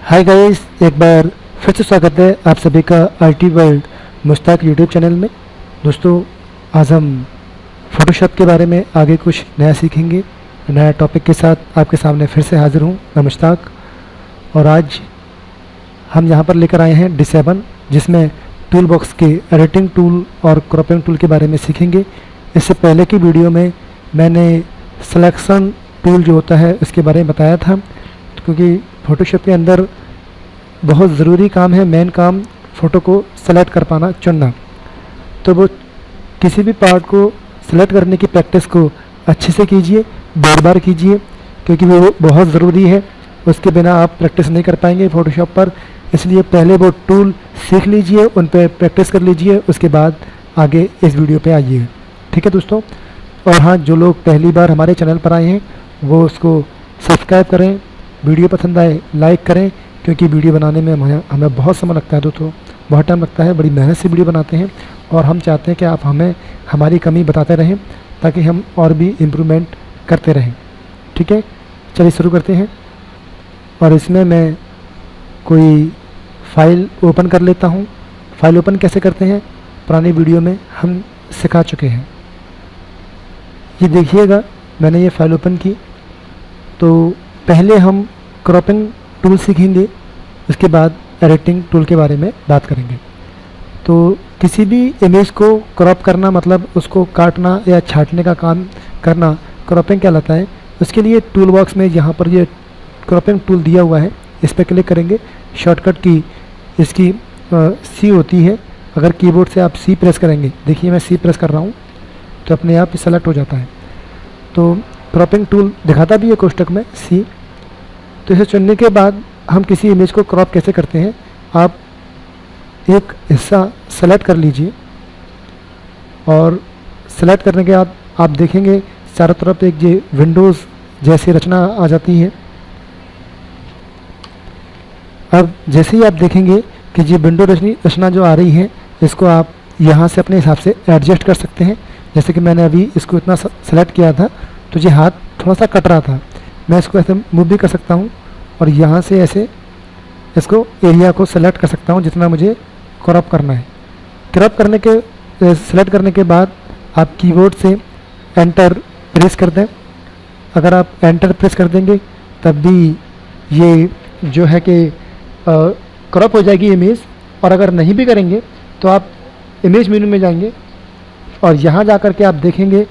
Hi guys, एक बार फिर से स्वागत है आप सभी का IT world Mushtaq YouTube channel में। दोस्तों, आज हम फोटोशॉप के बारे में आगे कुछ नया सीखेंगे। नया टॉपिक के साथ आपके सामने फिर से हाजिर हूँ मैं मुश्ताक। और आज हम यहाँ पर लेकर आए हैं D7, जिसमें टूल बॉक्स के एडिटिंग टूल और क्रॉपिंग टूल के बारे में सीखेंगे। इससे पहले की वीडियो में मैंने सिलेक्शन टूल जो होता है उसके बारे में बताया था, क्योंकि फ़ोटोशॉप के अंदर बहुत ज़रूरी काम है, मेन काम फ़ोटो को सेलेक्ट कर पाना, चुनना। तो वो किसी भी पार्ट को सेलेक्ट करने की प्रैक्टिस को अच्छे से कीजिए, बार बार कीजिए, क्योंकि वो बहुत ज़रूरी है। उसके बिना आप प्रैक्टिस नहीं कर पाएंगे फ़ोटोशॉप पर। इसलिए पहले वो टूल सीख लीजिए, उन पर प्रैक्टिस कर लीजिए, उसके बाद आगे इस वीडियो पे आइए। ठीक है दोस्तों। और हाँ, जो लोग पहली बार हमारे चैनल पर आए हैं वो उसको सब्सक्राइब करें, वीडियो पसंद आए लाइक करें, क्योंकि वीडियो बनाने में हमें बहुत समय लगता है दोस्तों, बहुत टाइम लगता है, बड़ी मेहनत से वीडियो बनाते हैं। और हम चाहते हैं कि आप हमें हमारी कमी बताते रहें ताकि हम और भी इम्प्रूवमेंट करते रहें। ठीक है, चलिए शुरू करते हैं। और इसमें मैं कोई फ़ाइल ओपन कर लेता हूँ। फ़ाइल ओपन कैसे करते हैं पुरानी वीडियो में हम सिखा चुके हैं। ये देखिएगा, मैंने ये फ़ाइल ओपन की। तो पहले हम क्रॉपिंग टूल सीखेंगे, उसके बाद एडिटिंग टूल के बारे में बात करेंगे। तो किसी भी इमेज को क्रॉप करना मतलब उसको काटना या छांटने का काम करना क्रॉपिंग कहलाता है। उसके लिए टूल बॉक्स में यहाँ पर ये क्रॉपिंग टूल दिया हुआ है, इस पर क्लिक करेंगे। शॉर्टकट की इसकी सी होती है। अगर कीबोर्ड से आप सी प्रेस करेंगे, देखिए मैं सी प्रेस कर रहा हूँ तो अपने आप ही सेलेक्ट हो जाता है। तो क्रॉपिंग टूल दिखाता भी है कोष्टक में सी। तो इसे चुनने के बाद हम किसी इमेज को क्रॉप कैसे करते हैं, आप एक हिस्सा सेलेक्ट कर लीजिए और सेलेक्ट करने के बाद आप देखेंगे चारों तरफ एक ये विंडोज़ जैसी रचना आ जाती है। अब जैसे ही आप देखेंगे कि ये विंडो रचना जो आ रही है, इसको आप यहाँ से अपने हिसाब से एडजस्ट कर सकते हैं। जैसे कि मैंने अभी इसको इतना सेलेक्ट किया था तो ये हाथ थोड़ा सा कट रहा था, मैं इसको ऐसे मूव भी कर सकता हूँ और यहाँ से ऐसे इसको एरिया को सेलेक्ट कर सकता हूँ जितना मुझे क्रॉप करना है। क्रॉप करने के सेलेक्ट करने के बाद आप कीबोर्ड से एंटर प्रेस कर दें। अगर आप एंटर प्रेस कर देंगे तब भी ये जो है कि क्रॉप हो जाएगी इमेज। और अगर नहीं भी करेंगे तो आप इमेज मेन्यू में जाएंगे और यहाँ जा कर के आप देखेंगे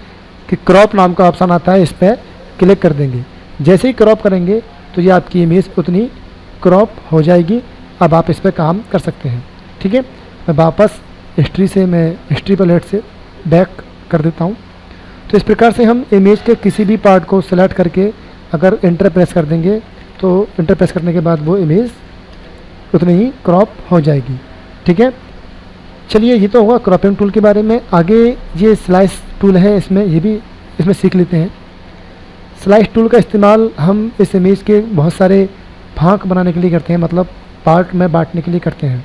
कि क्रॉप नाम का ऑप्शन आता है, इस पर क्लिक कर देंगे। जैसे ही क्रॉप करेंगे तो ये आपकी इमेज उतनी क्रॉप हो जाएगी। अब आप इस पर काम कर सकते हैं। ठीक है, मैं वापस हिस्ट्री पैलेट से बैक कर देता हूँ। तो इस प्रकार से हम इमेज के किसी भी पार्ट को सेलेक्ट करके अगर एंटर प्रेस कर देंगे तो एंटर प्रेस करने के बाद वो इमेज उतनी ही क्रॉप हो जाएगी। ठीक है, चलिए ये तो होगा क्रॉपिंग टूल के बारे में। आगे ये स्लाइस टूल है, इसमें सीख लेते हैं। स्लाइस टूल का इस्तेमाल हम इस इमेज के बहुत सारे फाँक बनाने के लिए करते हैं, मतलब पार्ट में बांटने के लिए करते हैं।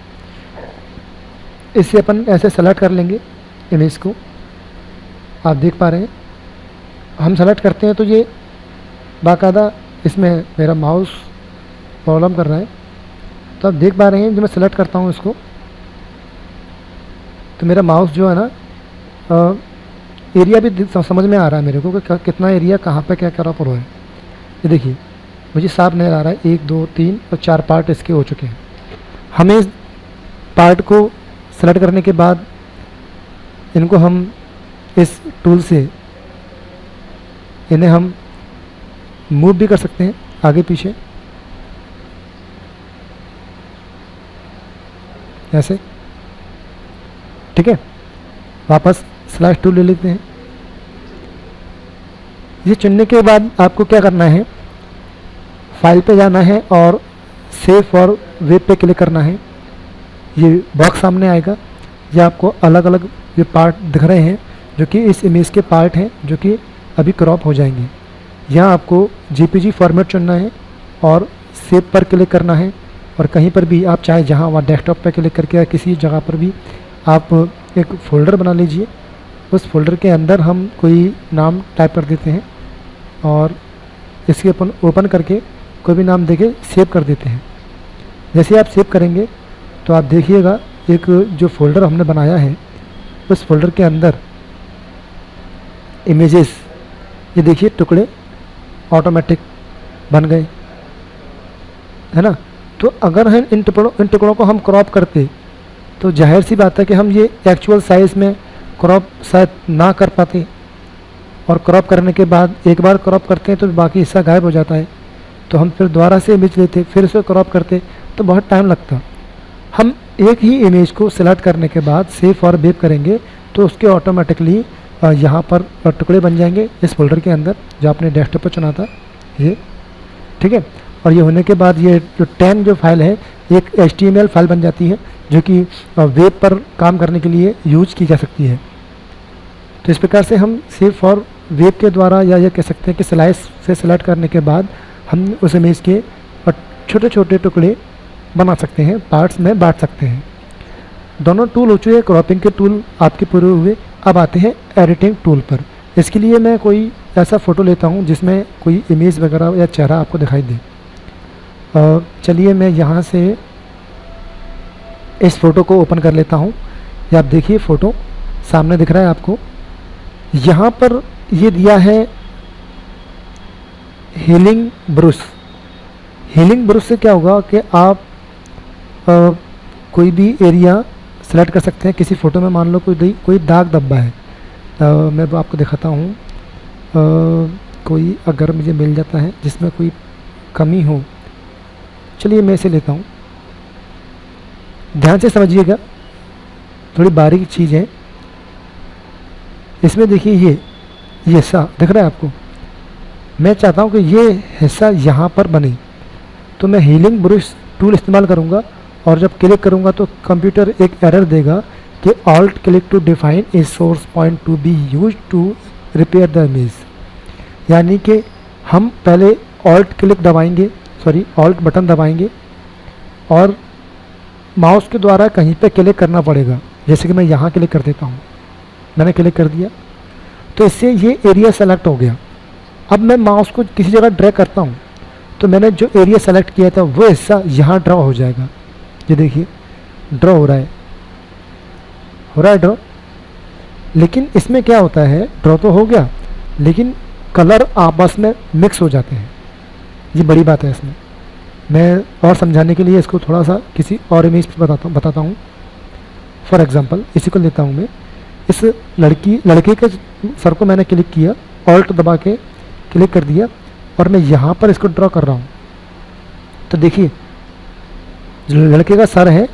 इससे अपन ऐसे सेलेक्ट कर लेंगे इमेज को, आप देख पा रहे हैं। हम सेलेक्ट करते हैं तो ये बाकायदा, इसमें मेरा माउस प्रॉब्लम कर रहा है, तो आप देख पा रहे हैं जब मैं सेलेक्ट करता हूँ इसको तो मेरा माउस जो है ना एरिया भी समझ में आ रहा है मेरे को कि कितना एरिया कहाँ पे क्या क्रॉप हो रहा है। ये देखिए मुझे साफ नज़र आ रहा है, 1 2 3 और 4 पार्ट इसके हो चुके हैं। हमें इस पार्ट को सेलेक्ट करने के बाद इनको हम इस टूल से इन्हें हम मूव भी कर सकते हैं आगे पीछे ऐसे। ठीक है, वापस स्लाइस टूल ले लेते हैं। ये चुनने के बाद आपको क्या करना है, फाइल पे जाना है और सेव फॉर वेब पे क्लिक करना है। ये बॉक्स सामने आएगा, ये आपको अलग अलग ये पार्ट दिख रहे हैं जो कि इस इमेज के पार्ट हैं जो कि अभी क्रॉप हो जाएंगे। यहाँ आपको जेपीजी फॉर्मेट चुनना है और सेव पर क्लिक करना है। और कहीं पर भी आप चाहे जहाँ वहाँ डेस्कटॉप पर क्लिक करके या किसी जगह पर भी आप एक फ़ोल्डर बना लीजिए। उस फोल्डर के अंदर हम कोई नाम टाइप कर देते हैं और इसके अपन ओपन करके कोई भी नाम देके सेव कर देते हैं। जैसे आप सेव करेंगे तो आप देखिएगा एक जो फोल्डर हमने बनाया है उस फोल्डर के अंदर इमेजेस, ये देखिए टुकड़े ऑटोमेटिक बन गए, है ना। तो अगर हम इन टुकड़ों को हम क्रॉप करते तो जाहिर सी बात है कि हम ये एक्चुअल साइज़ में क्रॉप शायद ना कर पाते, और क्रॉप करने के बाद एक बार क्रॉप करते हैं तो बाकी हिस्सा गायब हो जाता है, तो हम फिर दोबारा से इमेज लेते फिर उसे क्रॉप करते तो बहुत टाइम लगता। हम एक ही इमेज को सिलेक्ट करने के बाद सेव और वेव करेंगे तो उसके ऑटोमेटिकली यहाँ पर टुकड़े बन जाएंगे इस फोल्डर के अंदर जो आपने डेस्कटॉप पर चुना था ये, ठीक है। और ये होने के बाद ये जो 10 जो फाइल है एक HTML फाइल बन जाती है जो कि वेब पर काम करने के लिए यूज की जा सकती है। तो इस प्रकार से हम सेव फॉर वेब के द्वारा या ये कह सकते हैं कि स्लाइस से सेलेक्ट करने के बाद हम उस इमेज के छोटे छोटे टुकड़े बना सकते हैं, पार्ट्स में बांट सकते हैं। दोनों टूल हो चुके हैं, क्रॉपिंग के टूल आपके पूरे हुए। अब आते हैं एडिटिंग टूल पर। इसके लिए मैं कोई ऐसा फ़ोटो लेता हूँ जिसमें कोई इमेज वगैरह या चेहरा आपको दिखाई दे। चलिए मैं यहाँ से इस फ़ोटो को ओपन कर लेता हूँ। ये आप देखिए फ़ोटो सामने दिख रहा है आपको। यहाँ पर ये दिया है हीलिंग ब्रश। हीलिंग ब्रश से क्या होगा कि आप कोई भी एरिया सेलेक्ट कर सकते हैं किसी फ़ोटो में। मान लो कोई दाग धब्बा है, मैं वो आपको दिखाता हूँ। कोई अगर मुझे मिल जाता है जिसमें कोई कमी हो, चलिए मैं इसे लेता हूँ। ध्यान से समझिएगा, थोड़ी बारीक चीज़ है। इसमें देखिए ये हिस्सा दिख रहा है आपको। मैं चाहता हूँ कि ये हिस्सा यहाँ पर बने, तो मैं हीलिंग ब्रश टूल इस्तेमाल करूँगा और जब क्लिक करूँगा तो कंप्यूटर एक एरर देगा कि alt click to define a source point to be use to repair the image. यानी कि हम पहले ऑल्ट बटन दबाएंगे और माउस के द्वारा कहीं पे क्लिक करना पड़ेगा। जैसे कि मैं यहाँ क्लिक कर देता हूँ, मैंने क्लिक कर दिया तो इससे ये एरिया सेलेक्ट हो गया। अब मैं माउस को किसी जगह ड्रैग करता हूँ तो मैंने जो एरिया सेलेक्ट किया था वो हिस्सा यहाँ ड्रॉ हो जाएगा। ये देखिए ड्रॉ हो रहा है ड्रॉ। लेकिन इसमें क्या होता है, ड्रॉ तो हो गया लेकिन कलर आपस में मिक्स हो जाते हैं। ये बड़ी बात है इसमें। मैं और समझाने के लिए इसको थोड़ा सा किसी और इमेज पे बताता हूँ। फॉर एग्जांपल इसी को लेता हूँ मैं। इस लड़के के सर को मैंने क्लिक किया, ऑल्ट दबा के क्लिक कर दिया और मैं यहाँ पर इसको ड्रॉ कर रहा हूँ। तो देखिए जो लड़के का सर है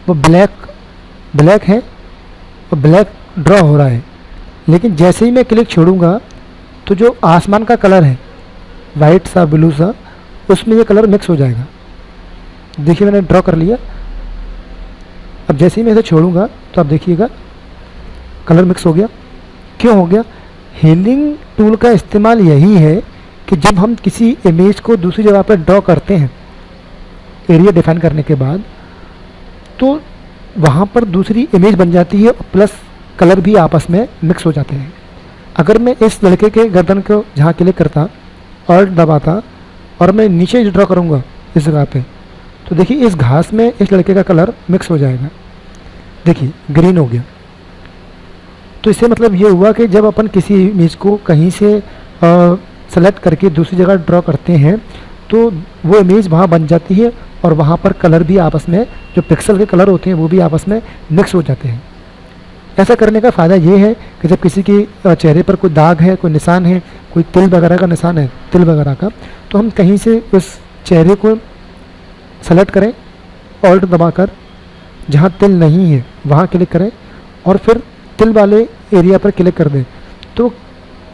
वो ब्लैक है और ब्लैक ड्रॉ हो रहा है। लेकिन जैसे ही मैं क्लिक छोड़ूंगा तो जो आसमान का कलर है वाइट सा ब्लू सा, उसमें ये कलर मिक्स हो जाएगा। देखिए मैंने ड्रॉ कर लिया। अब जैसे ही मैं इसे छोड़ूंगा तो आप देखिएगा कलर मिक्स हो गया। क्यों हो गया? हीलिंग टूल का इस्तेमाल यही है कि जब हम किसी इमेज को दूसरी जगह पर ड्रॉ करते हैं एरिया डिफाइन करने के बाद, तो वहाँ पर दूसरी इमेज बन जाती है प्लस कलर भी आपस में मिक्स हो जाते हैं। अगर मैं इस लड़के के गर्दन को जहाँ क्लिक करता और दबाता और मैं नीचे ड्रॉ करूँगा इस जगह पे, तो देखिए इस घास में इस लड़के का कलर मिक्स हो जाएगा। देखिए ग्रीन हो गया। तो इससे मतलब ये हुआ कि जब अपन किसी इमेज को कहीं से सेलेक्ट करके दूसरी जगह ड्रॉ करते हैं तो वो इमेज वहाँ बन जाती है और वहाँ पर कलर भी आपस में, जो पिक्सल के कलर होते हैं वो भी आपस में मिक्स हो जाते हैं। ऐसा करने का फ़ायदा ये है कि जब किसी के चेहरे पर कोई दाग है, कोई निशान है, कोई तिल वगैरह का निशान है, तिल वगैरह का, तो हम कहीं से उस चेहरे को सेलेक्ट करें, ऑल्ट दबाकर जहाँ तिल नहीं है वहाँ क्लिक करें और फिर तिल वाले एरिया पर क्लिक कर दें, तो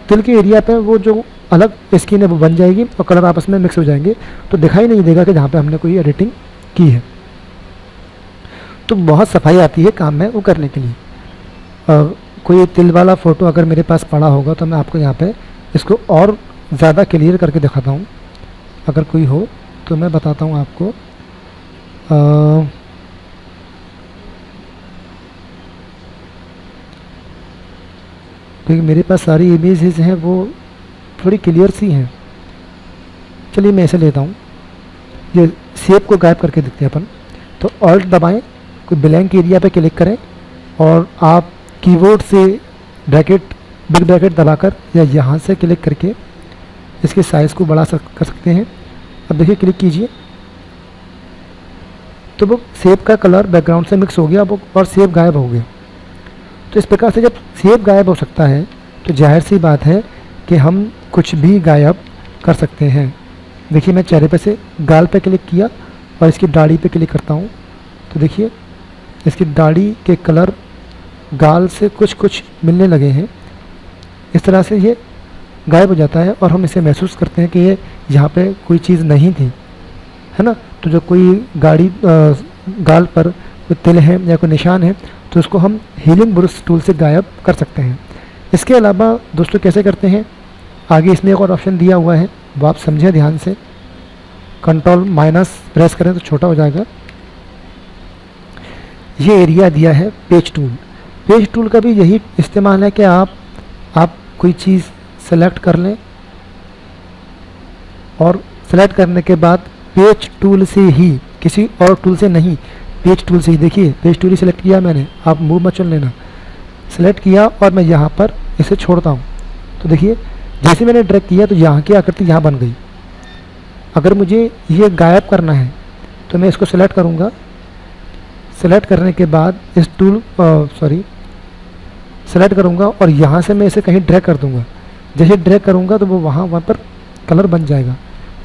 तिल के एरिया पर वो जो अलग स्किन है वो बन जाएगी और कलर आपस में मिक्स हो जाएंगे। तो दिखाई नहीं देगा कि जहाँ पे हमने कोई एडिटिंग की है। तो बहुत सफाई आती है काम में वो करने के लिए। कोई तिल वाला फ़ोटो अगर मेरे पास पड़ा होगा तो मैं आपको यहाँ पे इसको और ज़्यादा क्लियर करके दिखाता हूँ। अगर कोई हो तो मैं बताता हूँ आपको। क्योंकि मेरे पास सारी इमेजेस हैं वो थोड़ी क्लियर सी हैं। चलिए मैं ऐसे लेता हूँ। ये शेप को गायब करके देखते हैं अपन। तो ऑल्ट दबाएं, कोई ब्लैंक एरिया पे क्लिक करें और आप कीबोर्ड से ब्रैकेट बिग ब्रैकेट दबाकर या यहाँ से क्लिक करके इसके साइज़ को बढ़ा कर सकते हैं। अब देखिए क्लिक कीजिए तो वो शेप का कलर बैकग्राउंड से मिक्स हो गया वो और शेप गायब हो गया। तो इस प्रकार से जब शेप गायब हो सकता है तो जाहिर सी बात है कि हम कुछ भी गायब कर सकते हैं। देखिए मैं चेहरे पे से गाल पे क्लिक किया और इसकी दाढ़ी पे क्लिक करता हूँ तो देखिए इसकी दाढ़ी के कलर गाल से कुछ कुछ मिलने लगे हैं। इस तरह से ये गायब हो जाता है और हम इसे महसूस करते हैं कि ये यहाँ पे कोई चीज़ नहीं थी, है ना। तो जो कोई गाल पर कोई तिल है या कोई निशान है तो उसको हम हीलिंग ब्रश टूल से गायब कर सकते हैं। इसके अलावा दोस्तों कैसे करते हैं, आगे इसमें एक और ऑप्शन दिया हुआ है, वो आप समझें ध्यान से। कंट्रोल माइनस प्रेस करें तो छोटा हो जाएगा। ये एरिया दिया है पेज टूल। पेज टूल का भी यही इस्तेमाल है कि आप कोई चीज़ सेलेक्ट कर लें और सेलेक्ट करने के बाद पेज टूल से ही, किसी और टूल से नहीं, पेज टूल से ही, देखिए पेज टूल ही सेलेक्ट किया मैंने, आप मूव मत चुन लेना। सेलेक्ट किया और मैं यहाँ पर इसे छोड़ता हूँ तो देखिए जैसे मैंने ड्रैग किया तो यहाँ की आकृति यहाँ बन गई। अगर मुझे ये गायब करना है तो मैं इसको सेलेक्ट करूँगा। सेलेक्ट करने के बाद इस सेलेक्ट करूँगा और यहाँ से मैं इसे कहीं ड्रैग कर दूँगा। जैसे ड्रैग करूँगा तो वो वहाँ पर कलर बन जाएगा।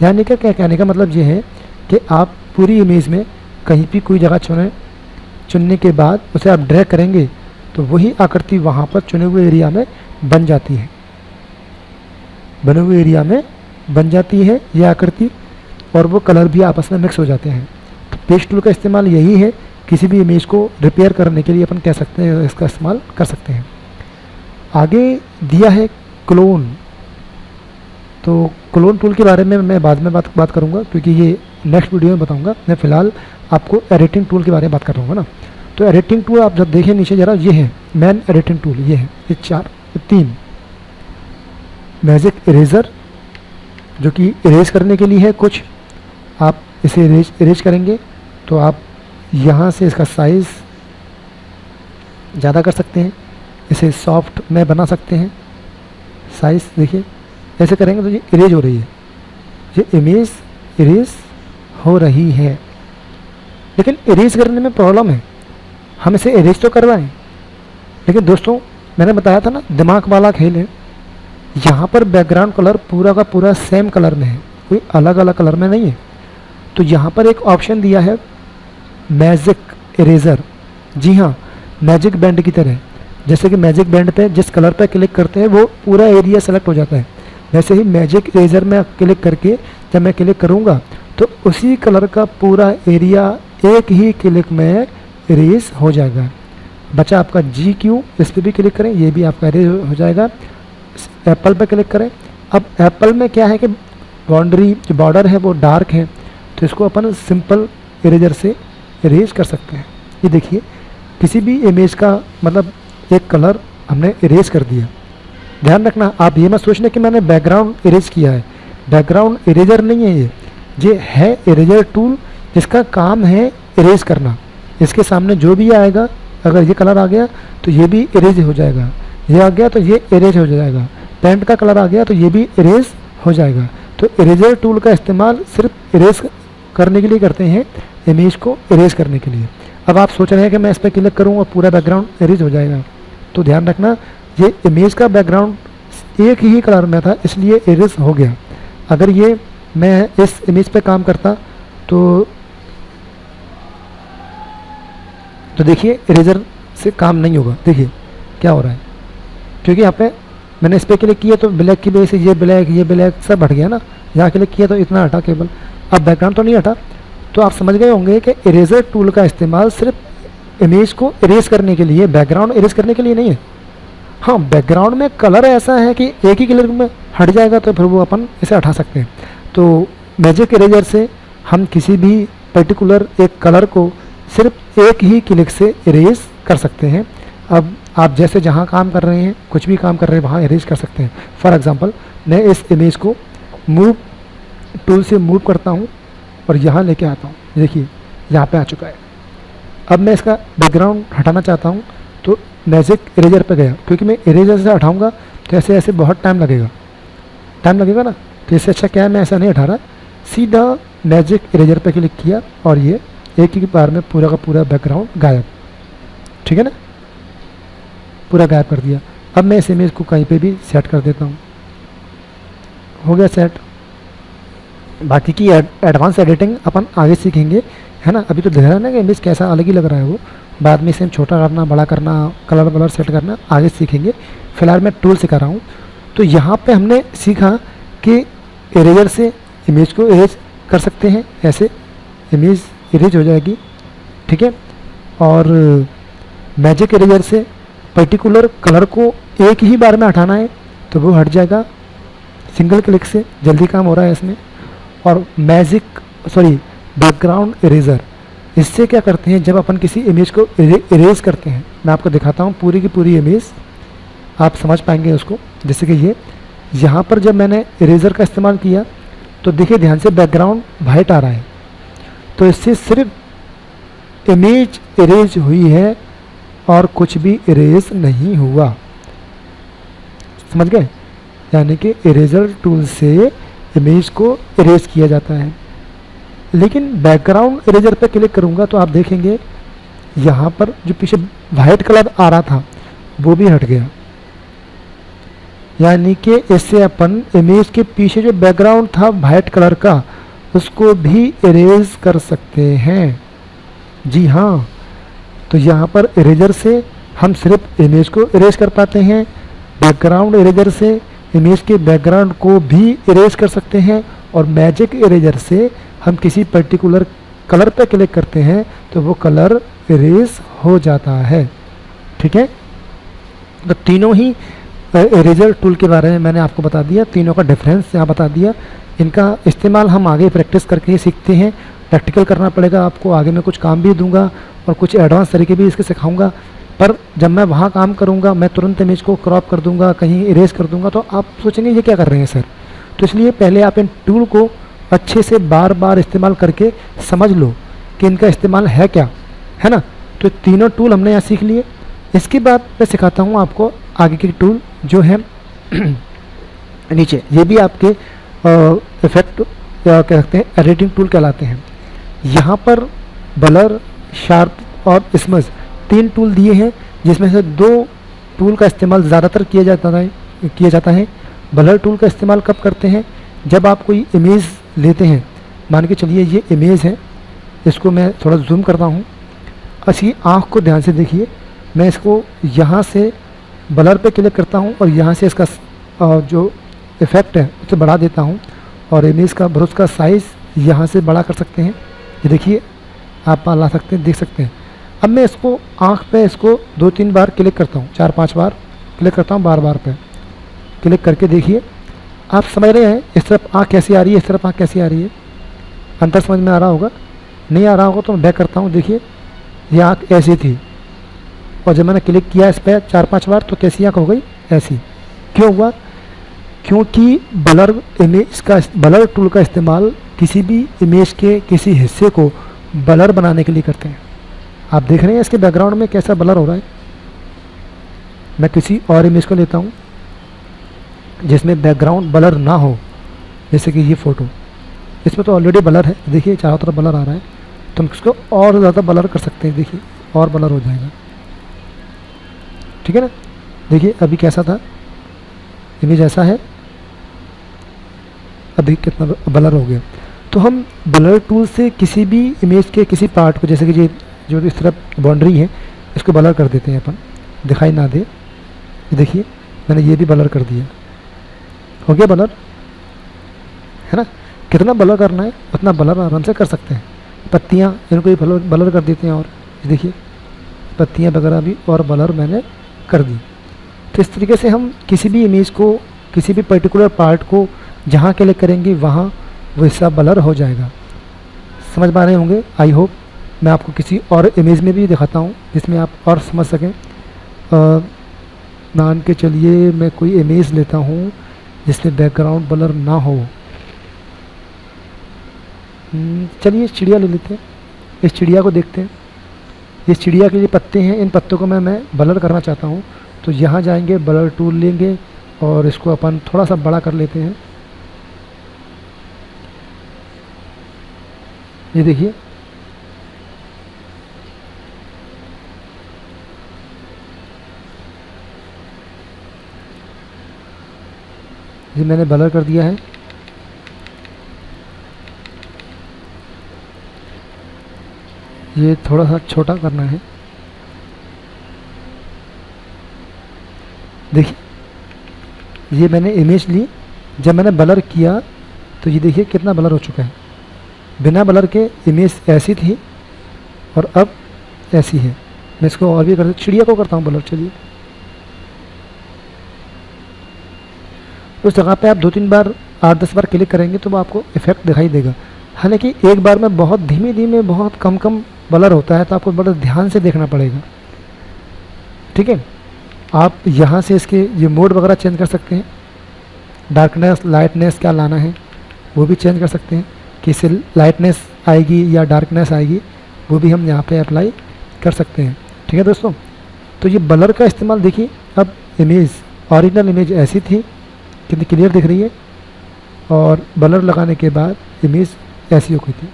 यानी कि क्या कहने का मतलब ये है कि आप पूरी इमेज में कहीं भी कोई जगह चुनने के बाद उसे आप ड्रैग करेंगे तो वही आकृति वहाँ पर चुने हुए एरिया में बन जाती है, बने हुए एरिया में बन जाती है ये आकृति और वो कलर भी आपस में मिक्स हो जाते हैं। तो पेज टूल का इस्तेमाल यही है, किसी भी इमेज को रिपेयर करने के लिए अपन कह सकते हैं इसका इस्तेमाल कर सकते हैं। आगे दिया है क्लोन। तो क्लोन टूल के बारे में मैं बाद में बात करूंगा क्योंकि ये नेक्स्ट वीडियो में बताऊंगा। मैं फ़िलहाल आपको एडिटिंग टूल के बारे में बात कर रहा हूँ ना। तो एडिटिंग टूल आप जब देखें नीचे ज़रा, ये है मैन एडिटिंग टूल, ये है ये 3 मैजिक इरेज़र जो कि इरेज करने के लिए है। कुछ आप इसे इरेज करेंगे तो आप यहाँ से इसका साइज़ ज़्यादा कर सकते हैं, इसे सॉफ्ट में बना सकते हैं। साइज़ देखिए ऐसे करेंगे तो ये इरेज हो रही है, ये इमेज इरेज हो रही है। लेकिन इरेज करने में प्रॉब्लम है, हम इसे इरेज तो करवाएं लेकिन दोस्तों मैंने बताया था ना दिमाग वाला खेल है। यहाँ पर बैकग्राउंड कलर पूरा का पूरा सेम कलर में है, कोई अलग अलग कलर में नहीं है। तो यहाँ पर एक ऑप्शन दिया है मैजिक इरेज़र। जी हाँ, मैजिक बैंड की तरह, जैसे कि मैजिक बैंड पे जिस कलर पे क्लिक करते हैं वो पूरा एरिया सेलेक्ट हो जाता है, वैसे ही मैजिक इरेज़र में क्लिक करके जब मैं क्लिक करूँगा तो उसी कलर का पूरा एरिया एक ही क्लिक में इरेज हो जाएगा। बचा आपका GQ, इस पर भी क्लिक करें, ये भी आपका इरेज हो जाएगा। एप्पल पे क्लिक करें। अब एप्पल में क्या है कि बाउंड्री जो बॉर्डर है वो डार्क है तो इसको अपन सिंपल इरेजर से इरेज कर सकते हैं। ये देखिए किसी भी इमेज का मतलब एक कलर हमने इरेज कर दिया। ध्यान रखना, आप ये मत सोचना कि मैंने बैकग्राउंड इरेज किया है, बैकग्राउंड इरेजर नहीं है ये है इरेजर टूल जिसका काम है इरेज करना। इसके सामने जो भी आएगा, अगर ये कलर आ गया तो ये भी इरेज हो जाएगा, ये आ गया तो ये इरेज हो जाएगा, पेंट का कलर आ गया तो ये भी इरेज हो जाएगा। तो इरेजर टूल का इस्तेमाल सिर्फ इरेज करने के लिए करते हैं, इमेज को इरेज करने के लिए। अब आप सोच रहे हैं कि मैं इस पर क्लिक करूँ और पूरा बैकग्राउंड इरेज हो जाएगा, तो ध्यान रखना ये इमेज का बैकग्राउंड एक ही कलर में था इसलिए इरेज हो गया। अगर ये मैं इस इमेज पे काम करता तो देखिए इरेजर से काम नहीं होगा। देखिए क्या हो रहा है, क्योंकि यहाँ पे मैंने इस पर क्लिक किया तो ब्लैक की वजह से ये ब्लैक सब हट गया ना। यहाँ क्लिक किया तो इतना हटा केवल, अब बैकग्राउंड तो नहीं हटा। तो आप समझ गए होंगे कि इरेजर टूल का इस्तेमाल सिर्फ इमेज को इरेज करने के लिए, बैकग्राउंड इरेज करने के लिए नहीं है। हाँ, बैकग्राउंड में कलर ऐसा है कि एक ही कलर में हट जाएगा तो फिर वो अपन इसे हटा सकते हैं। तो मैजिक इरेजर से हम किसी भी पर्टिकुलर एक कलर को सिर्फ एक ही क्लिक से इरेज कर सकते हैं। अब आप जैसे जहाँ काम कर रहे हैं, कुछ भी काम कर रहे हैं वहाँ इरेज कर सकते हैं। फॉर एग्जांपल मैं इस इमेज को मूव टूल से मूव करता हूँ और यहाँ लेके आता हूँ, देखिए यहाँ पे आ चुका है। अब मैं इसका बैकग्राउंड हटाना चाहता हूँ तो मैजिक इरेजर पे गया, क्योंकि मैं इरेजर से हटाऊँगा तो ऐसे ऐसे बहुत टाइम लगेगा ना, तो इससे अच्छा क्या है मैं ऐसा नहीं हटा रहा, सीधा मैजिक इरेजर पे क्लिक किया और ये एक ही बार में पूरा का पूरा बैकग्राउंड गायब। ठीक है ना, पूरा गायब कर दिया। अब मैं इस इमेज को कहीं पे भी सेट कर देता हूँ, हो गया सेट। बाकी की एडवांस एडिटिंग अपन आगे सीखेंगे, है ना। अभी तो दिख रहा है ना कि इमेज कैसा अलग ही लग रहा है वो, बाद में इसे हम छोटा करना, बड़ा करना, कलर वलर सेट करना आगे सीखेंगे। फिलहाल मैं टूल सिखा रहा हूँ। तो यहाँ पे हमने सीखा कि इरेजर से इमेज को इरेज कर सकते हैं, ऐसे इमेज इरेज हो जाएगी। ठीक है, और मैजिक इरेजर से पर्टिकुलर कलर को एक ही बार में हटाना है तो वो हट जाएगा सिंगल क्लिक से, जल्दी काम हो रहा है इसमें। और बैकग्राउंड इरेजर, इससे क्या करते हैं, जब अपन किसी इमेज को इरेज करते हैं, मैं आपको दिखाता हूँ पूरी की पूरी इमेज, आप समझ पाएंगे उसको। जैसे कि ये यहाँ पर जब मैंने इरेजर का इस्तेमाल किया तो देखिए ध्यान से बैकग्राउंड वाइट आ रहा है, तो इससे सिर्फ इमेज इरेज हुई है और कुछ भी इरेज नहीं हुआ, समझ गए। यानी कि इरेजर टूल से इमेज को इरेज किया जाता है। लेकिन बैकग्राउंड इरेजर पे क्लिक करूँगा तो आप देखेंगे यहाँ पर जो पीछे वाइट कलर आ रहा था वो भी हट गया। यानी कि इससे अपन इमेज के पीछे जो बैकग्राउंड था वाइट कलर का उसको भी इरेज कर सकते हैं। जी हाँ, तो यहाँ पर इरेजर से हम सिर्फ इमेज को इरेज कर पाते हैं, बैकग्राउंड इरेजर से इमेज के बैकग्राउंड को भी इरेज कर सकते हैं, और मैजिक इरेजर से हम किसी पर्टिकुलर कलर पर क्लिक करते हैं तो वो कलर इरेज हो जाता है। ठीक है, तो तीनों ही इरेजर टूल के बारे में मैंने आपको बता दिया, तीनों का डिफरेंस यहाँ बता दिया। इनका इस्तेमाल हम आगे प्रैक्टिस करके ही सीखते हैं, प्रैक्टिकल करना पड़ेगा आपको। आगे मैं कुछ काम भी दूंगा और कुछ एडवांस तरीके भी इसके सिखाऊंगा, पर जब मैं वहाँ काम करूँगा मैं तुरंत इमेज को क्रॉप कर दूंगा, कहीं इरेज कर दूंगा, तो आप सोचेंगे ये क्या कर रहे हैं सर। तो इसलिए पहले आप इन टूल को अच्छे से बार बार इस्तेमाल करके समझ लो कि इनका इस्तेमाल है क्या, है ना। तो तीनों टूल हमने यहाँ सीख लिए। इसके बाद मैं सिखाता हूँ आपको आगे के टूल जो है नीचे, ये भी आपके इफेक्ट कह सकते हैं, एडिटिंग टूल कहलाते हैं। यहाँ पर ब्लर, शार्प और स्मज तीन टूल दिए हैं, जिसमें से दो टूल का इस्तेमाल ज़्यादातर किया जाता है। ब्लर टूल का इस्तेमाल कब करते हैं, जब आप कोई इमेज लेते हैं, मान के चलिए ये इमेज है, इसको मैं थोड़ा जूम करता हूँ, अच्छी आँख को ध्यान से देखिए। मैं इसको यहाँ से ब्लर पे क्लिक करता हूँ और यहाँ से इसका जो इफ़ेक्ट है उसे बढ़ा देता हूँ, और इमेज का ब्रश का साइज़ यहाँ से बड़ा कर सकते हैं। ये देखिए आप ला सकते हैं, देख सकते हैं। अब मैं इसको आँख पे इसको 2-3 बार क्लिक करता हूँ, 4-5 बार क्लिक करता हूँ, बार पे क्लिक करके देखिए आप समझ रहे हैं इस तरफ आँख कैसी आ रही है, इस तरफ आँख कैसी आ रही है, अंतर समझ में आ रहा होगा। नहीं आ रहा होगा तो मैं बैक करता हूँ, देखिए ये आँख ऐसी थी, और जब मैंने क्लिक किया इस पर 4-5 बार तो कैसी आँख हो गई, ऐसी। क्यों हुआ, क्योंकि ब्लर टूल का इस्तेमाल किसी भी इमेज के किसी हिस्से को ब्लर बनाने के लिए करते हैं। आप देख रहे हैं इसके बैकग्राउंड में कैसा ब्लर हो रहा है। मैं किसी और इमेज को लेता हूँ जिसमें बैकग्राउंड ब्लर ना हो, जैसे कि ये फ़ोटो, इसमें तो ऑलरेडी ब्लर है, देखिए चारों तरफ ब्लर आ रहा है, तो हम इसको और ज़्यादा ब्लर कर सकते हैं, देखिए और ब्लर हो जाएगा। ठीक है ना, देखिए अभी कैसा था, इमेज ऐसा है, अभी कितना ब्लर हो गया। तो हम ब्लर टूल से किसी भी इमेज के किसी पार्ट को, जैसे कि ये जो इस तरफ बाउंड्री है, इसको ब्लर कर देते हैं अपन, दिखाई ना दे। देखिए मैंने ये भी ब्लर कर दिया, हो गया ब्लर, है ना। कितना ब्लर करना है उतना ब्लर आराम से कर सकते हैं। पत्तियाँ इनको भी ब्लर कर देते हैं, और देखिए पत्तियाँ वगैरह भी और ब्लर मैंने कर दी। तो इस तरीके से हम किसी भी इमेज को, किसी भी पर्टिकुलर पार्ट को जहाँ क्लिक करेंगे वहाँ वो हिस्सा ब्लर हो जाएगा। समझ पा रहे होंगे, आई होप। मैं आपको किसी और इमेज में भी दिखाता हूँ जिसमें आप और समझ सकें। मान के चलिए मैं कोई इमेज लेता हूँ जिसमें बैकग्राउंड ब्लर ना हो, चलिए इस चिड़िया ले लेते हैं, इस चिड़िया को देखते हैं। इस चिड़िया के लिए पत्ते हैं, इन पत्तों को मैं ब्लर करना चाहता हूँ। तो यहाँ जाएंगे, ब्लर टूल लेंगे और इसको अपन थोड़ा सा बड़ा कर लेते हैं। ये देखिए, ये मैंने ब्लर कर दिया है। ये थोड़ा सा छोटा करना है। देखिए, ये मैंने इमेज ली, जब मैंने ब्लर किया तो ये देखिए कितना ब्लर हो चुका है। बिना ब्लर के इमेज ऐसी थी और अब ऐसी है। मैं इसको और भी कर, चिड़िया को करता हूँ ब्लर। चलिए, उस जगह पे आप 2-3 बार 8-10 बार क्लिक करेंगे तो वो आपको इफेक्ट दिखाई देगा। हालांकि एक बार में बहुत धीमे धीमे बहुत कम ब्लर होता है, तो आपको बड़ा ध्यान से देखना पड़ेगा। ठीक है, आप यहाँ से इसके ये मोड वगैरह चेंज कर सकते हैं। डार्कनेस, लाइटनेस क्या लाना है वो भी चेंज कर सकते हैं, कि इससे लाइटनेस आएगी या डार्कनेस आएगी, वो भी हम यहाँ पे अप्लाई कर सकते हैं। ठीक है दोस्तों, तो ये ब्लर का इस्तेमाल देखिए। अब इमेज, ओरिजिनल इमेज ऐसी थी, कितनी क्लियर दिख रही है, और ब्लर लगाने के बाद इमेज ऐसी हो गई थी।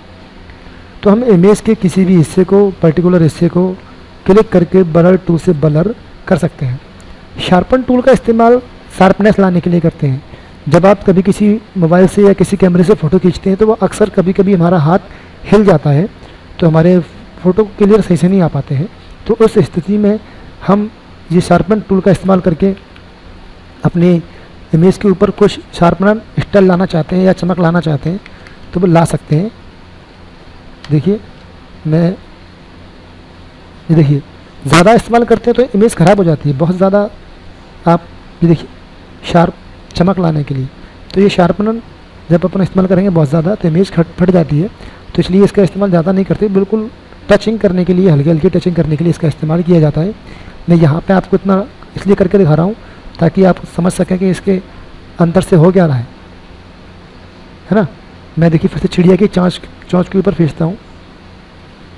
तो हम इमेज के किसी भी हिस्से को, पर्टिकुलर हिस्से को क्लिक करके ब्लर टूल से ब्लर कर सकते हैं। शार्पन टूल का इस्तेमाल शार्पनेस लाने के लिए करते हैं। जब आप कभी किसी मोबाइल से या किसी कैमरे से फ़ोटो खींचते हैं तो वो अक्सर कभी कभी हमारा हाथ हिल जाता है, तो हमारे फ़ोटो क्लियर सही से नहीं आ पाते हैं। तो उस स्थिति में हम ये शार्पन टूल का इस्तेमाल करके अपने इमेज के ऊपर कुछ शार्पनर स्टाइल लाना चाहते हैं या चमक लाना चाहते हैं तो वो ला सकते हैं। देखिए, मैं ये देखिए, ज़्यादा इस्तेमाल करते हैं तो इमेज ख़राब हो जाती है बहुत ज़्यादा। आप ये देखिए, शार्प चमक लाने के लिए तो ये शार्पनर जब अपन इस्तेमाल करेंगे बहुत ज़्यादा तो इमेज फट जाती है, तो इसलिए इसका इस्तेमाल ज़्यादा नहीं करते। बिल्कुल टचिंग करने के लिए, हल्की हल्की टचिंग करने के लिए इसका इस्तेमाल किया जाता है। मैं यहाँ पे आपको इतना इसलिए करके दिखा रहा हूँ ताकि आप समझ सकें कि इसके अंदर से हो क्या रहा है ना। मैं देखिए फिर से चिड़िया की चोंच के ऊपर खींचता हूँ,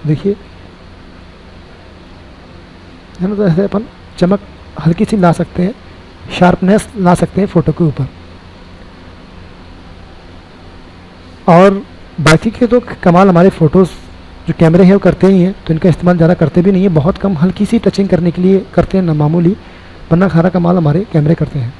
देखिए, है ना। तो ऐसे अपन चमक हल्की सी ला सकते हैं, शार्पनेस ला सकते हैं फ़ोटो के ऊपर। और बाकी के तो कमाल हमारे फ़ोटोज़ जो कैमरे हैं वो करते ही हैं, तो इनका इस्तेमाल ज़्यादा करते भी नहीं है, बहुत कम हल्की सी टचिंग करने के लिए करते हैं ना, मामूली, वरना सारा कमाल हमारे कैमरे करते हैं।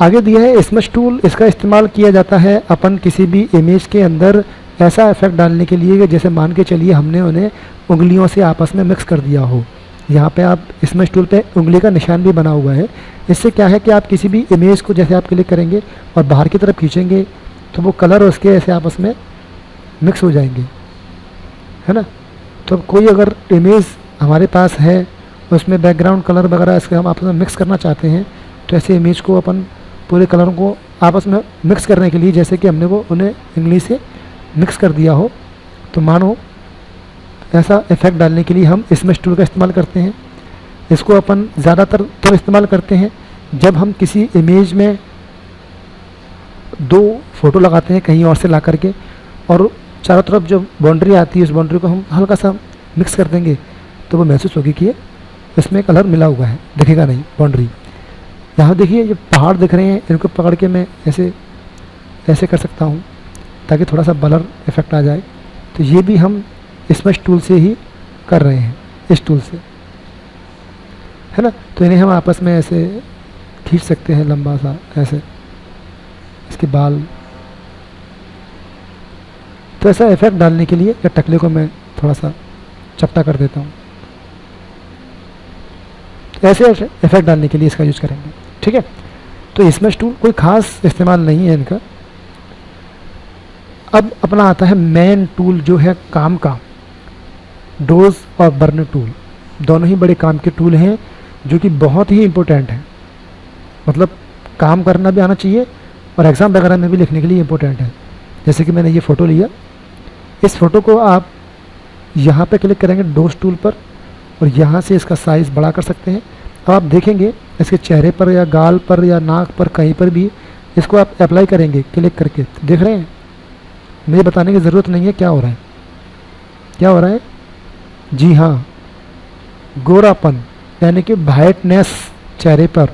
आगे दिया है स्मश टूल। इसका इस्तेमाल किया जाता है अपन किसी भी इमेज के अंदर ऐसा इफेक्ट डालने के लिए कि जैसे मान के चलिए हमने उन्हें उंगलियों से आपस में मिक्स कर दिया हो। यहाँ पे आप स्मश टूल पे उंगली का निशान भी बना हुआ है। इससे क्या है कि आप किसी भी इमेज को जैसे आप क्लिक करेंगे और बाहर की तरफ खींचेंगे तो वो कलर उसके ऐसे आपस में मिक्स हो जाएंगे, है ना। तो कोई अगर इमेज हमारे पास है उसमें बैकग्राउंड कलर वगैरह इसके हम आपस में मिक्स करना चाहते हैं, तो ऐसे इमेज को अपन पूरे कलरों को आपस में मिक्स करने के लिए, जैसे कि हमने वो उन्हें उंगली से मिक्स कर दिया हो, तो मानो ऐसा इफेक्ट डालने के लिए हम स्मश टूल का इस्तेमाल करते हैं। इसको अपन ज़्यादातर तो इस्तेमाल करते हैं जब हम किसी इमेज में 2 फोटो लगाते हैं कहीं और से ला करके, और चारों तरफ जो बाउंड्री आती है उस बाउंड्री को हम हल्का सा मिक्स कर देंगे तो वो महसूस होगी कि इसमें कलर मिला हुआ है, दिखेगा नहीं बाउंड्री। यहाँ देखिए ये पहाड़ दिख रहे हैं, इनको पकड़ के मैं ऐसे कर सकता हूँ ताकि थोड़ा सा ब्लर इफेक्ट आ जाए। तो ये भी हम स्मश टूल से ही कर रहे हैं, इस टूल से, है ना। तो इन्हें हम आपस में ऐसे खींच सकते हैं लंबा सा, ऐसे इसके बाल। तो ऐसा इफेक्ट डालने के लिए या टकले को मैं थोड़ा सा चपटा कर देता हूँ, ऐसे इफेक्ट डालने के लिए इसका यूज़ करेंगे, ठीक है। तो स्मश टूल कोई ख़ास इस्तेमाल नहीं है इनका। अब अपना आता है मेन टूल जो है काम का, डोज और बर्न टूल। दोनों ही बड़े काम के टूल हैं जो कि बहुत ही इम्पोर्टेंट हैं, मतलब काम करना भी आना चाहिए और एग्ज़ाम वगैरह में भी लिखने के लिए इम्पोर्टेंट है। जैसे कि मैंने ये फ़ोटो लिया, इस फ़ोटो को आप यहाँ पे क्लिक करेंगे डोज टूल पर और यहाँ से इसका साइज़ बड़ा कर सकते हैं। अब आप देखेंगे इसके चेहरे पर या गाल पर या नाक पर कहीं पर भी इसको आप अप्लाई करेंगे क्लिक करके, देख रहे हैं मुझे बताने की ज़रूरत नहीं है क्या हो रहा है। क्या हो रहा है? जी हाँ, गोरापन यानी कि ब्राइटनेस चेहरे पर।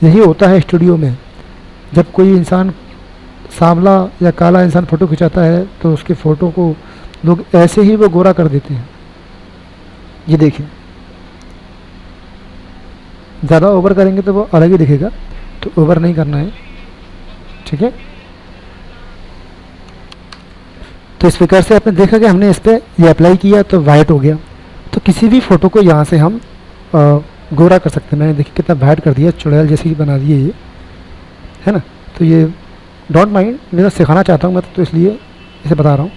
यही होता है स्टूडियो में। जब कोई इंसान सांवला या काला इंसान फ़ोटो खिंचाता है तो उसकी फ़ोटो को लोग ऐसे ही वो गोरा कर देते हैं। ये देखिए, ज़्यादा ओवर करेंगे तो वो अलग ही दिखेगा, तो ओवर नहीं करना है, ठीक है। तो इस प्रकार से आपने देखा कि हमने इस पर ये अप्लाई किया तो वाइट हो गया। तो किसी भी फ़ोटो को यहाँ से हम गोरा कर सकते हैं। मैंने देखिए कितना वाइट कर दिया, चुड़ैल जैसी बना दी ये, है ना। तो ये डोंट माइंड, मैं तो सिखाना चाहता हूँ मैं तो इसलिए इसे बता रहा हूँ।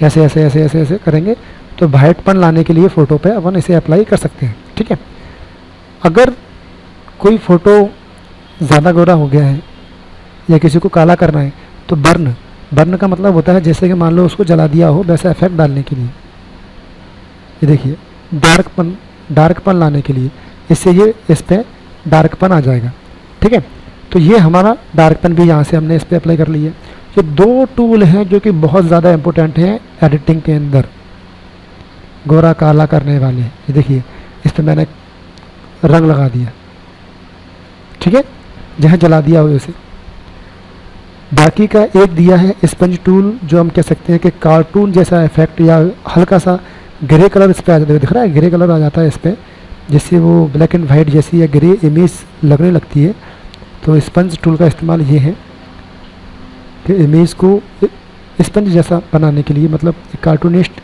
ऐसे ऐसे ऐसे ऐसे ऐसे करेंगे तो वाइटपन लाने के लिए फ़ोटो पे अपन इसे अप्लाई कर सकते हैं, ठीक है। अगर कोई फ़ोटो ज़्यादा गोरा हो गया है या किसी को काला करना है तो बर्न का मतलब होता है जैसे कि मान लो उसको जला दिया हो, वैसा इफेक्ट डालने के लिए। ये देखिए, डार्कपन लाने के लिए, इससे ये इस पर डार्कपन आ जाएगा, ठीक है। तो ये हमारा डार्कपन भी यहाँ से हमने इस पर अप्लाई कर लिया। ये दो टूल हैं जो कि बहुत ज़्यादा इम्पोर्टेंट हैं एडिटिंग के अंदर, गोरा काला करने वाले। ये देखिए, इस पर मैंने रंग लगा दिया, ठीक है, जहाँ जला दिया हो उसे। बाकी का एक दिया है स्पंज टूल, जो हम कह सकते हैं कि कार्टून जैसा इफेक्ट या हल्का सा ग्रे कलर इस पर आ जाता है। दिख रहा है, ग्रे कलर आ जाता है इस पर, जिससे वो ब्लैक एंड वाइट जैसी या ग्रे इमेज लगने लगती है। तो स्पंज टूल का इस्तेमाल ये है कि इमेज को स्पंज जैसा बनाने के लिए, मतलब कार्टूनिस्ट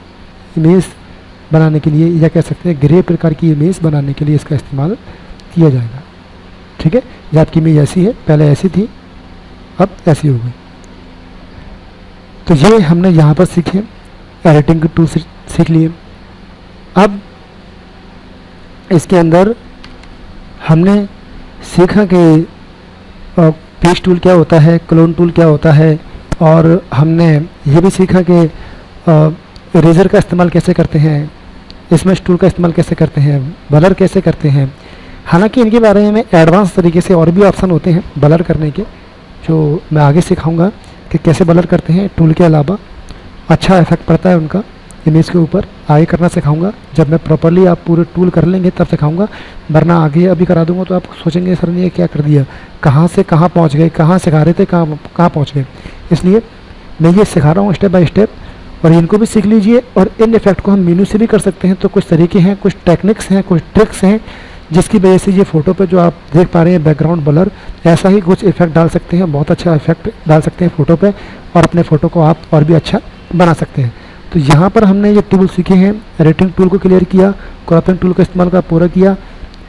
इमेज बनाने के लिए, या कह सकते हैं ग्रे प्रकार की इमेज बनाने के लिए इसका इस्तेमाल किया जाएगा, ठीक है। जब आपकी इमेज ऐसी है, पहले ऐसी थी, अब ऐसी हो गई। तो ये हमने यहाँ पर सीखे, एडिटिंग के टूल सीख लिए। अब इसके अंदर हमने सीखा कि पेज टूल क्या होता है, क्लोन टूल क्या होता है, और हमने ये भी सीखा कि इरेजर का इस्तेमाल कैसे करते हैं, स्मैश टूल का इस्तेमाल कैसे करते हैं, ब्लर कैसे करते हैं। हालांकि इनके बारे में एडवांस तरीके से और भी ऑप्शन होते हैं ब्लर करने के, जो मैं आगे सिखाऊंगा कि कैसे ब्लर करते हैं। टूल के अलावा अच्छा इफेक्ट पड़ता है उनका इमेज के ऊपर, आगे करना सिखाऊंगा। जब मैं प्रॉपरली आप पूरे टूल कर लेंगे तब सिखाऊंगा, वरना आगे अभी करा दूंगा तो आप सोचेंगे सर ने क्या कर दिया, कहाँ से कहाँ पहुँच गए, कहाँ सिखा रहे थे कहाँ पहुँच गए। इसलिए मैं ये सिखा रहा हूँ स्टेप बाय स्टेप, और इनको भी सीख लीजिए। और इन इफेक्ट को हम मेनू से भी कर सकते हैं। तो कुछ तरीके हैं, कुछ टेक्निक्स हैं, कुछ ट्रिक्स हैं, जिसकी वजह से ये फ़ोटो पे जो आप देख पा रहे हैं बैकग्राउंड ब्लर, ऐसा ही कुछ इफेक्ट डाल सकते हैं। बहुत अच्छा इफेक्ट डाल सकते हैं फ़ोटो पे, और अपने फ़ोटो को आप और भी अच्छा बना सकते हैं। तो यहाँ पर हमने ये टूल सीखे हैं, एडिटिंग टूल को क्लियर किया, क्रॉपिंग टूल का इस्तेमाल का पूरा किया,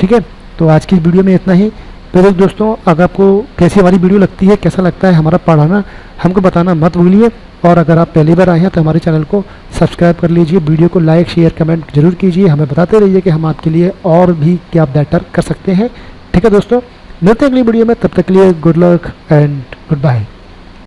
ठीक है। तो आज की वीडियो में इतना ही। तो दोस्तों, अगर आपको कैसी हमारी वीडियो लगती है, कैसा लगता है हमारा पढ़ाना, हमको बताना मत भूलिए। और अगर आप पहली बार आए हैं तो हमारे चैनल को सब्सक्राइब कर लीजिए, वीडियो को लाइक शेयर कमेंट जरूर कीजिए, हमें बताते रहिए कि हम आपके लिए और भी क्या बेटर कर सकते हैं, ठीक है दोस्तों। मिलते हैं अगली वीडियो में, तब तक के लिए good luck and good bye.